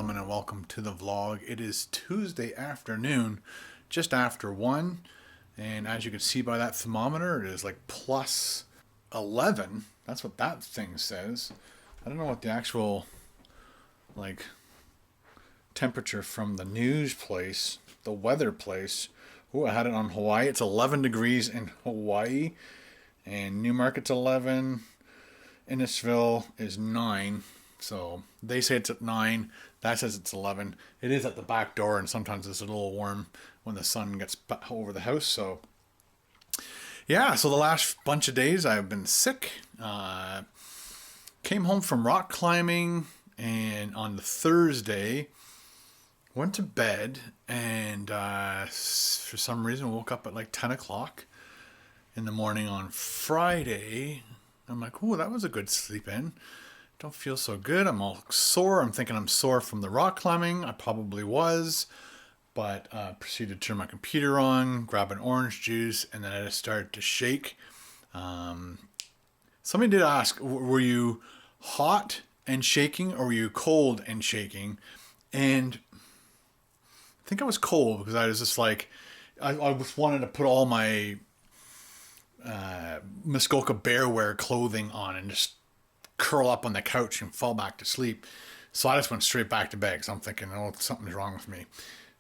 gentlemen, and welcome to the vlog. It is Tuesday afternoon, just after 1, and as you can see by that thermometer, it is like plus 11. That's what that thing says. I don't know what the actual like temperature from the news place, the weather place. Oh, I had it on Hawaii. It's 11 degrees in Hawaii, and Newmarket's 11. Innisfil is 9. So they say it's at 9. That says it's 11. It is at the back door, and sometimes it's a little warm when the sun gets over the house. So yeah, so the last bunch of days I've been sick. Came home from rock climbing, and on the Thursday went to bed, and for some reason woke up at like 10 o'clock in the morning on Friday. I'm like, oh, that was a good sleep in. Don't feel so good. I'm all sore. I'm thinking I'm sore from the rock climbing. I probably was, but proceeded to turn my computer on, grab an orange juice, and then I just started to shake. Somebody did ask, were you hot and shaking, or were you cold and shaking? And I think I was cold, because I was just like, I just wanted to put all my Muskoka bear wear clothing on and just curl up on the couch and fall back to sleep. So I just went straight back to bed, because I'm thinking, oh, something's wrong with me.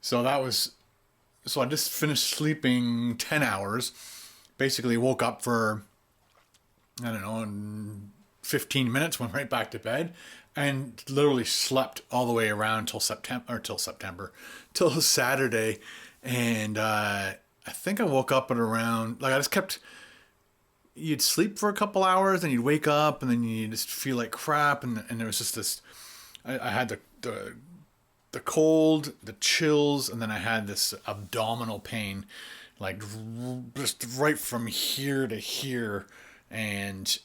So I just finished sleeping 10 hours. Basically woke up for, I don't know, in 15 minutes, went right back to bed, and literally slept all the way around till Saturday. And I think I woke up at around, like, I just kept, you'd sleep for a couple hours, and you'd wake up, and then you just feel like crap, and there was just this, I had the cold, the chills, and then I had this abdominal pain, like just right from here to here, and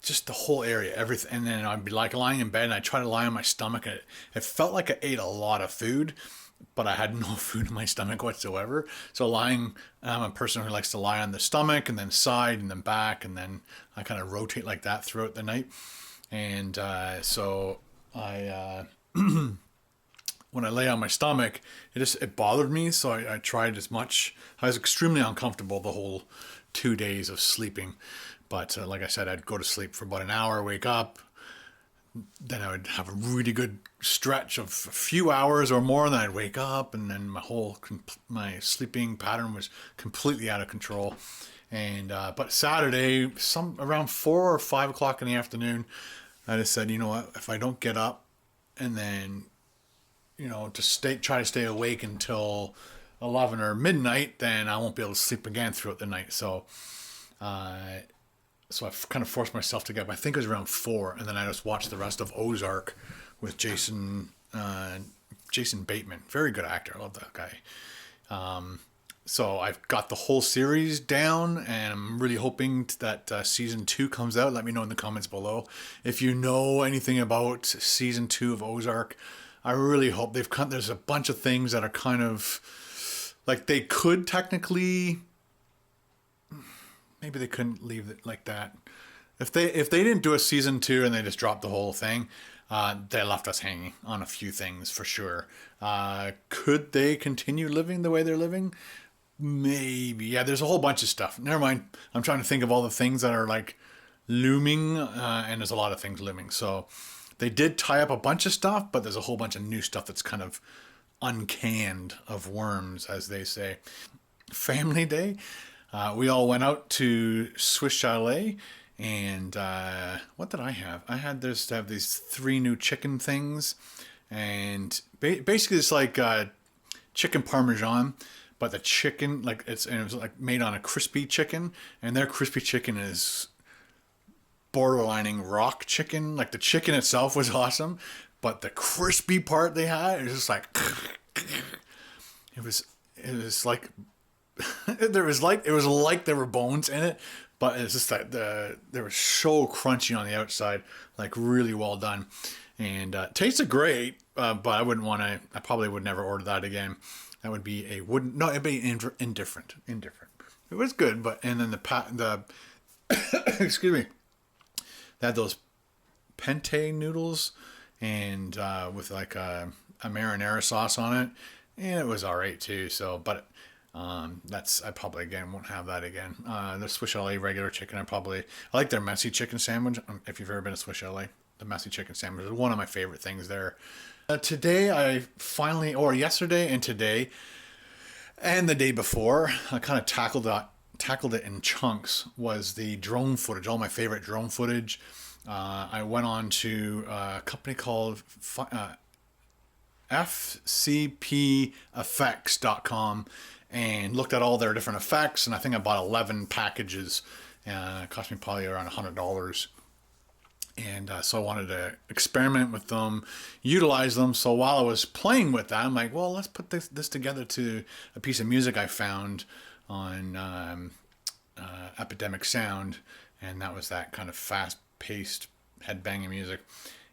just the whole area, everything. And then I'd be like lying in bed, and I'd try to lie on my stomach, and it felt like I ate a lot of food, but I had no food in my stomach whatsoever. So lying, I'm a person who likes to lie on the stomach, and then side, and then back, and then I kind of rotate like that throughout the night. And so I, when I lay on my stomach, it bothered me. So I tried as much. I was extremely uncomfortable the whole 2 days of sleeping. But like I said, I'd go to sleep for about an hour, wake up, then I would have a really good stretch of a few hours or more, and then I'd wake up, and then my sleeping pattern was completely out of control. And but Saturday, around 4 or 5 o'clock in the afternoon, I just said, you know what, if I don't get up and then, you know, try to stay awake until 11 or midnight, then I won't be able to sleep again throughout the night. So I kind of forced myself to get up. I think it was around 4, and then I just watched the rest of Ozark with Jason Bateman. Very good actor. I love that guy. So I've got the whole series down, and I'm really hoping that season 2 comes out. Let me know in the comments below if you know anything about season 2 of Ozark. I really hope there's a bunch of things that are kind of like they could technically. Maybe they couldn't leave it like that. If they didn't do a season 2 and they just dropped the whole thing, they left us hanging on a few things for sure. Could they continue living the way they're living? Maybe. Yeah, there's a whole bunch of stuff. Never mind. I'm trying to think of all the things that are like looming, and there's a lot of things looming. So they did tie up a bunch of stuff, but there's a whole bunch of new stuff that's kind of uncanned of worms, as they say. Family Day. We all went out to Swiss Chalet, and what did I have? I had to have these 3 new chicken things, and basically it's like chicken parmesan, but the chicken, like it was like made on a crispy chicken, and their crispy chicken is borderlining rock chicken. Like the chicken itself was awesome, but the crispy part they had, it was just like it was like. It was like there were bones in it, but it's just that they were so crunchy on the outside, like really well done, and tasted great. But I wouldn't want to. I probably would never order that again. That would be it'd be indifferent. It was good, but and then the excuse me, they had those penne noodles, and with like a marinara sauce on it, and it was all right too. So, but I probably again won't have that again. The Swiss Chalet regular chicken, I like their messy chicken sandwich. If you've ever been to Swiss Chalet, the messy chicken sandwich is one of my favorite things there. Today I finally, or yesterday and today, and the day before, I kind of tackled it in chunks. Was the drone footage, all my favorite drone footage. I went on to a company called fcpeffects.com and looked at all their different effects, and I think I bought 11 packages. It cost me probably around $100. And so I wanted to experiment with them, utilize them. So while I was playing with that, I'm like, well, let's put this together to a piece of music I found on Epidemic Sound. And that was that kind of fast-paced headbanging music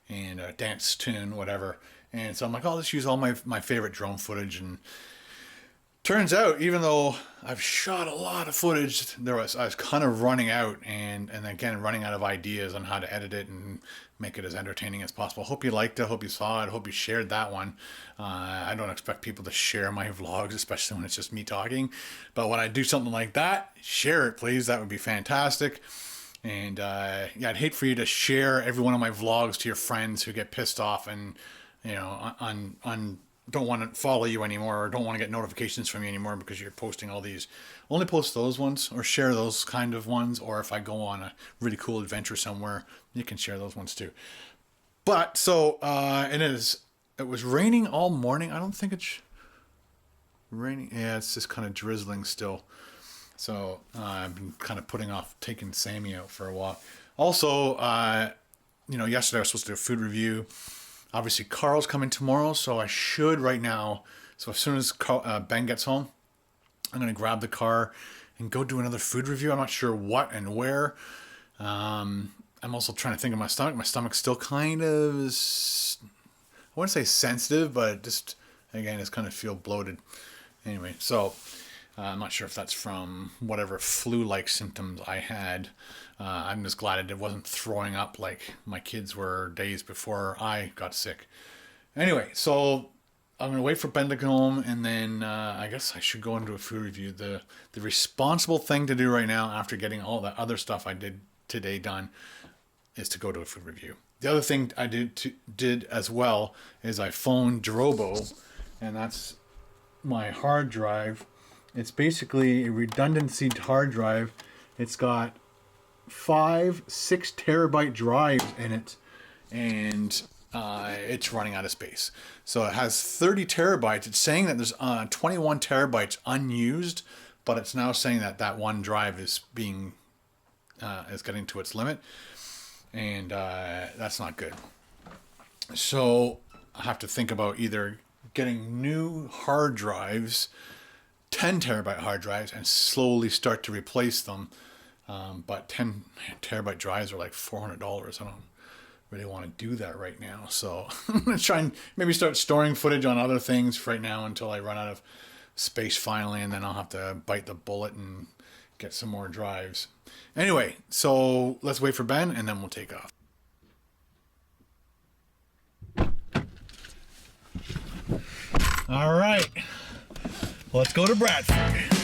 and a dance tune, whatever. And so I'm like, oh, let's use all my favorite drone footage. And turns out, even though I've shot a lot of footage, I was kind of running out, and again running out of ideas on how to edit it and make it as entertaining as possible. Hope you liked it. Hope you saw it. Hope you shared that one. I don't expect people to share my vlogs, especially when it's just me talking. But when I do something like that, share it, please. That would be fantastic. And yeah, I'd hate for you to share every one of my vlogs to your friends who get pissed off and don't want to follow you anymore, or don't want to get notifications from you anymore because you're posting all these. Only post those ones, or share those kind of ones, or if I go on a really cool adventure somewhere, you can share those ones too. But so it was raining all morning. I don't think it's raining. Yeah, it's just kind of drizzling still. So I've been kind of putting off taking Sammy out for a walk. Also, yesterday I was supposed to do a food review. Obviously, Carl's coming tomorrow, so I should right now. So as soon as Ben gets home, I'm going to grab the car and go do another food review. I'm not sure what and where. I'm also trying to think of my stomach. My stomach's still kind of, I wouldn't say sensitive, but just, again, it's kind of feel bloated. Anyway, so I'm not sure if that's from whatever flu-like symptoms I had. I'm just glad it wasn't throwing up like my kids were days before I got sick. Anyway, so I'm going to wait for Ben to come home, and then I guess I should go into a food review. The responsible thing to do right now, after getting all the other stuff I did today done, is to go to a food review. The other thing I did as well is I phoned Drobo, and that's my hard drive. It's basically a redundancy hard drive. It's got 5 6-terabyte drives in it, and it's running out of space. So it has 30 terabytes. It's saying that there's 21 terabytes unused, but it's now saying that one drive is getting to its limit, and that's not good. So I have to think about either getting new hard drives, 10 terabyte hard drives, and slowly start to replace them. But 10 terabyte drives are like $400. I don't really want to do that right now. So I'm going to try and maybe start storing footage on other things right now until I run out of space finally, and then I'll have to bite the bullet and get some more drives. Anyway, so let's wait for Ben, and then we'll take off. All right. Let's go to Bradford.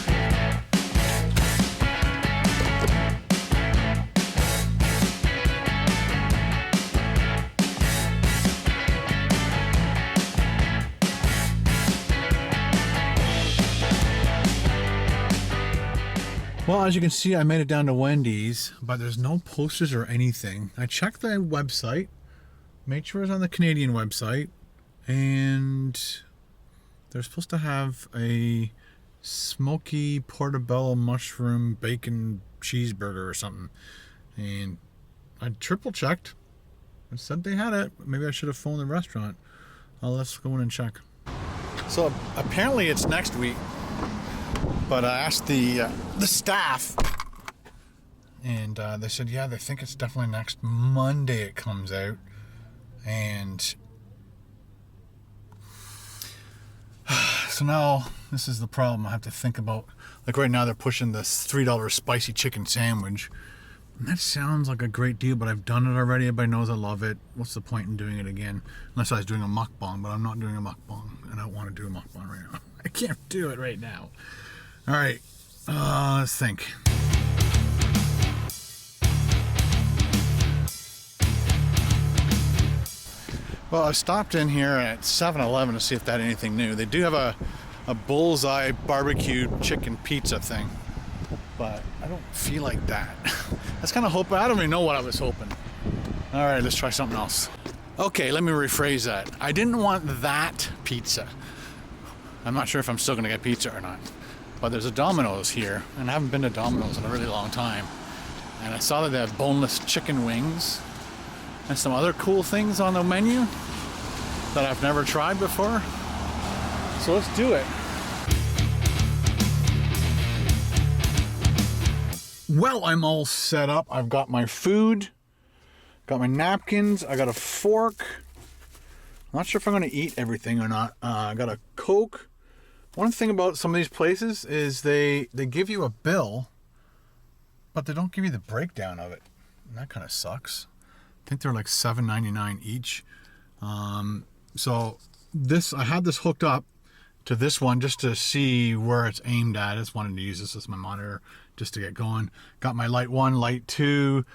Well, as you can see, I made it down to Wendys, but there's no posters or anything. I checked the website, made sure it was on the Canadian website, and they're supposed to have a smoky portobello mushroom bacon cheeseburger or something. And I triple checked. It said they had it. Maybe I should have phoned the restaurant. Let's go in and check. So apparently it's next week. But I asked the staff, and they said, yeah, they think it's definitely next Monday it comes out. And so now this is the problem I have to think about. Like right now they're pushing this $3 spicy chicken sandwich, And that sounds like a great deal, but I've done it already. Everybody knows I love it. What's the point in doing it again? Unless I was doing a mukbang, but I'm not doing a mukbang, and I don't want to do a mukbang right now. I can't do it right now. All right, let's think. Well, I stopped in here at 7-Eleven to see if they had anything new. They do have a bullseye barbecued chicken pizza thing, but I don't feel like that. That's kind of hoping. I don't even know what I was hoping. All right, let's try something else. Okay, let me rephrase that. I didn't want that pizza. I'm not sure if I'm still gonna get pizza or not, but there's a Domino's here, and I haven't been to Domino's in a really long time. And I saw that they have boneless chicken wings and some other cool things on the menu that I've never tried before. So let's do it. Well, I'm all set up. I've got my food, got my napkins, I got a fork. I'm not sure if I'm gonna eat everything or not. I got a Coke. One thing about some of these places is they give you a bill, but they don't give you the breakdown of it. And that kind of sucks. I think they're like $7.99 each. So this, I had this hooked up to this one just to see where it's aimed at. I just wanted to use this as my monitor just to get going. Got my light 1, light 2,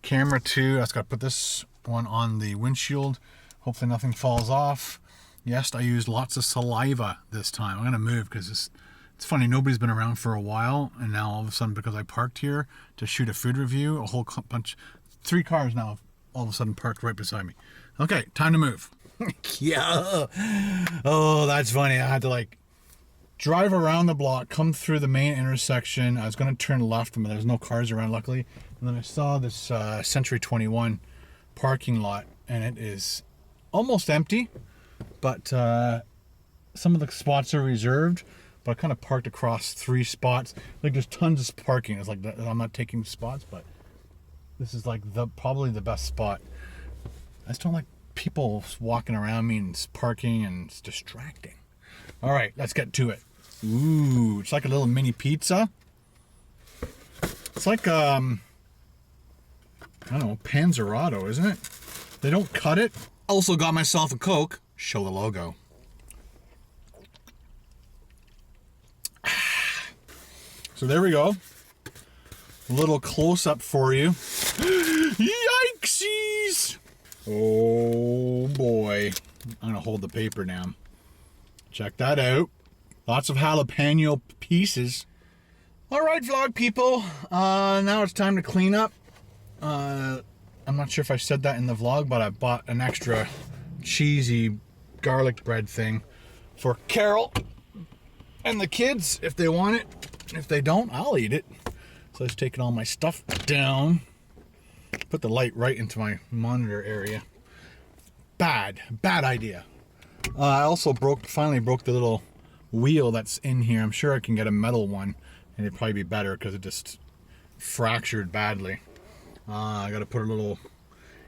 camera 2. I just got to put this one on the windshield. Hopefully nothing falls off. Yes, I used lots of saliva this time. I'm going to move because it's funny. Nobody's been around for a while. And now all of a sudden, because I parked here to shoot a food review, a whole bunch, 3 cars now all of a sudden parked right beside me. Okay, time to move. Yeah. Oh, that's funny. I had to like drive around the block, come through the main intersection. I was going to turn left, but there's no cars around, luckily. And then I saw this Century 21 parking lot, and it is almost empty, but some of the spots are reserved. But I kind of parked across 3 spots. Like there's tons of parking. It's like I'm not taking spots, but this is like probably the best spot. I just don't like people walking around me and parking, and it's distracting. All right, let's get to it. Ooh, it's like a little mini pizza. It's like I don't know, Panzerato, isn't it? They don't cut it. Also got myself a Coke. Show the logo. So there we go. A little close up for you. Yikesies! Oh boy. I'm gonna hold the paper down. Check that out. Lots of jalapeno pieces. Alright, vlog people. Now it's time to clean up. I'm not sure if I said that in the vlog, but I bought an extra cheesy garlic bread thing for Carol and the kids if they want it. If they don't, I'll eat it. So I was taking all my stuff down. Put the light right into my monitor area. Bad idea. I also finally broke the little wheel that's in here. I'm sure I can get a metal one, and it'd probably be better because it just fractured badly. I got to put a little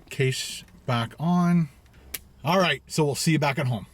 case back on. All right, so we'll see you back at home.